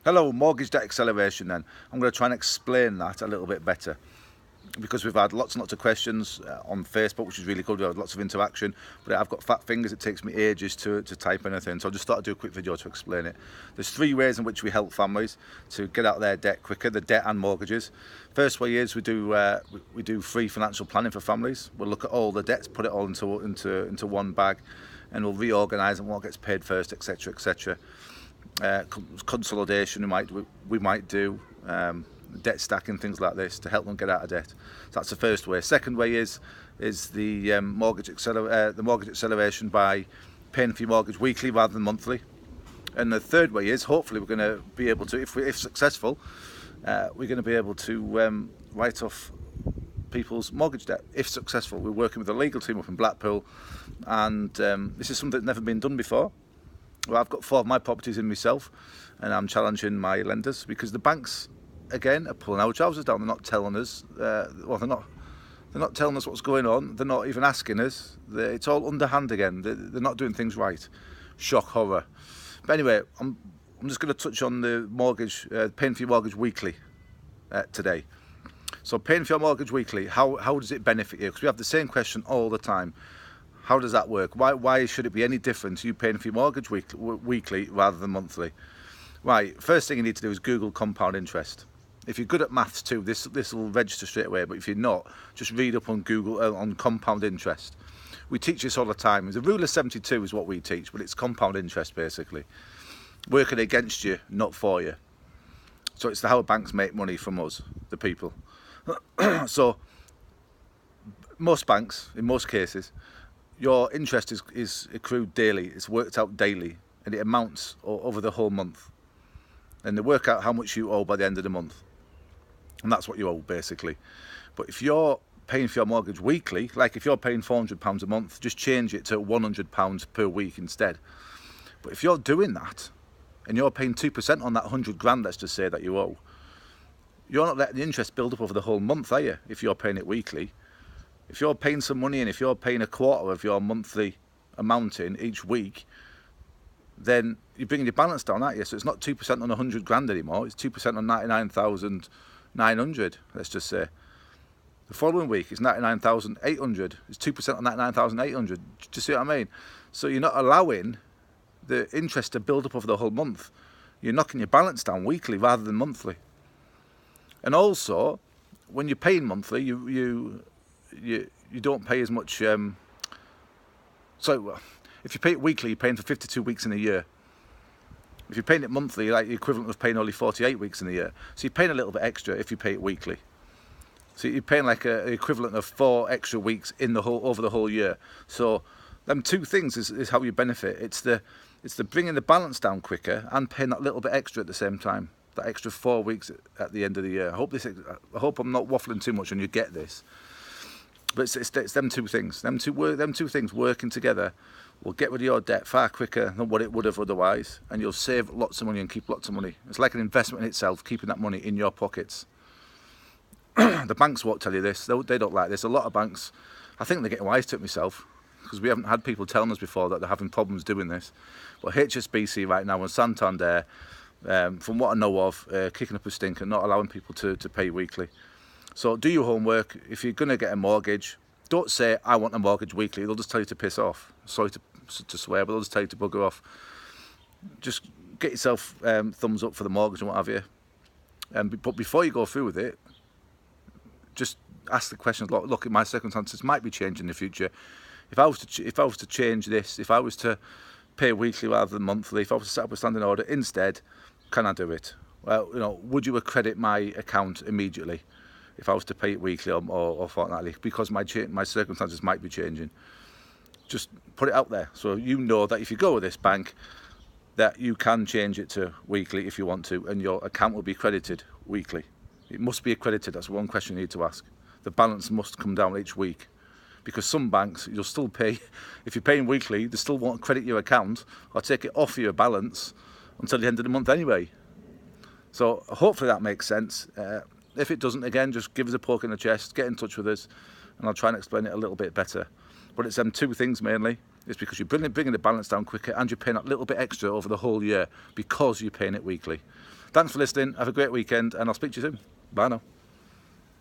Hello, mortgage debt acceleration then. I'm going to try and explain that a little bit better because we've had lots and lots of questions on Facebook, which is really good. We've had lots of interaction, but I've got fat fingers. It takes me ages to type anything, so I just thought I'd do a quick video to explain it. There's 3 ways in which we help families to get out of their debt quicker, the debt and mortgages. First way is we do free financial planning for families. We'll look at all the debts, put it all into one bag, and we'll reorganise and what gets paid first, etc., etc. Consolidation we might do, debt stacking, things like this to help them get out of debt. So that's the first way. Second way is the mortgage acceleration by paying for your mortgage weekly rather than monthly. And the third way is hopefully we're going to be able to, if successful, we're going to be able to write off people's mortgage debt. If successful, we're working with a legal team up in Blackpool, and this is something that's never been done before. Well, I've got 4 of my properties in myself, and I'm challenging my lenders because the banks, again, are pulling our trousers down. They're not telling us. They're not telling us what's going on. They're not even asking us. It's all underhand again. They're not doing things right. Shock, horror. But anyway, I'm just going to touch on the mortgage, paying for your mortgage weekly today. So paying for your mortgage weekly, how does it benefit you? Because we have the same question all the time. How does that work? Why should it be any different to you paying for your mortgage weekly rather than monthly? Right, first thing you need to do is Google compound interest. If you're good at maths too, this will register straight away, but if you're not, just read up on Google on compound interest. We teach this all the time. The rule of 72 is what we teach, but it's compound interest basically. Working against you, not for you. So it's how banks make money from us, the people. So most banks, in most cases, your interest is accrued daily, it's worked out daily, and it amounts over the whole month. And they work out how much you owe by the end of the month. And that's what you owe, basically. But if you're paying for your mortgage weekly, like if you're paying £400 a month, just change it to £100 per week instead. But if you're doing that, and you're paying 2% on that 100 grand, let's just say, that you owe, you're not letting the interest build up over the whole month, are you, if you're paying it weekly? If you're paying some money in, if you're paying a quarter of your monthly amount in each week, then you're bringing your balance down, aren't you? So it's not 2% on 100 grand anymore, it's 2% on 99,900, let's just say. The following week is 99,800, it's 2% on 99,800, do you see what I mean? So you're not allowing the interest to build up over the whole month. You're knocking your balance down weekly rather than monthly. And also, when you're paying monthly, you don't pay as much. So if you pay it weekly, you're paying for 52 weeks in a year. If you're paying it monthly, like the equivalent of paying only 48 weeks in a year. So you're paying a little bit extra if you pay it weekly. So you're paying like an equivalent of 4 extra weeks in over the whole year. So them 2 things is how you benefit. It's the bringing the balance down quicker and paying that little bit extra at the same time. That extra 4 weeks at the end of the year. I hope I'm not waffling too much and you get this. But it's them 2 things. Them two things working together will get rid of your debt far quicker than what it would have otherwise, and you'll save lots of money and keep lots of money. It's like an investment in itself, keeping that money in your pockets. The banks won't tell you this. They don't like this. A lot of banks, I think they're getting wise to it myself, because we haven't had people telling us before that they're having problems doing this. But HSBC right now and Santander, from what I know of, kicking up a stink and not allowing people to pay weekly. So do your homework. If you're going to get a mortgage, don't say, I want a mortgage weekly. They'll just tell you to piss off. Sorry to swear, but they'll just tell you to bugger off. Just get yourself thumbs up for the mortgage and what have you. But before you go through with it, just ask the question, look, my circumstances might be changing in the future. If I was to change this, if I was to pay weekly rather than monthly, if I was to set up a standing order instead, can I do it? Well, would you accredit my account immediately if I was to pay it weekly or fortnightly, because my circumstances might be changing? Just put it out there so you know that if you go with this bank, that you can change it to weekly if you want to, and your account will be credited weekly. It must be accredited. That's one question you need to ask. The balance must come down each week, because some banks, you'll still pay, if you're paying weekly, they still won't credit your account or take it off your balance until the end of the month anyway. So hopefully that makes sense. If it doesn't, again, just give us a poke in the chest, get in touch with us, and I'll try and explain it a little bit better. But it's them 2 things mainly. It's because you're bringing the balance down quicker and you're paying that little bit extra over the whole year because you're paying it weekly. Thanks for listening. Have a great weekend, and I'll speak to you soon. Bye now.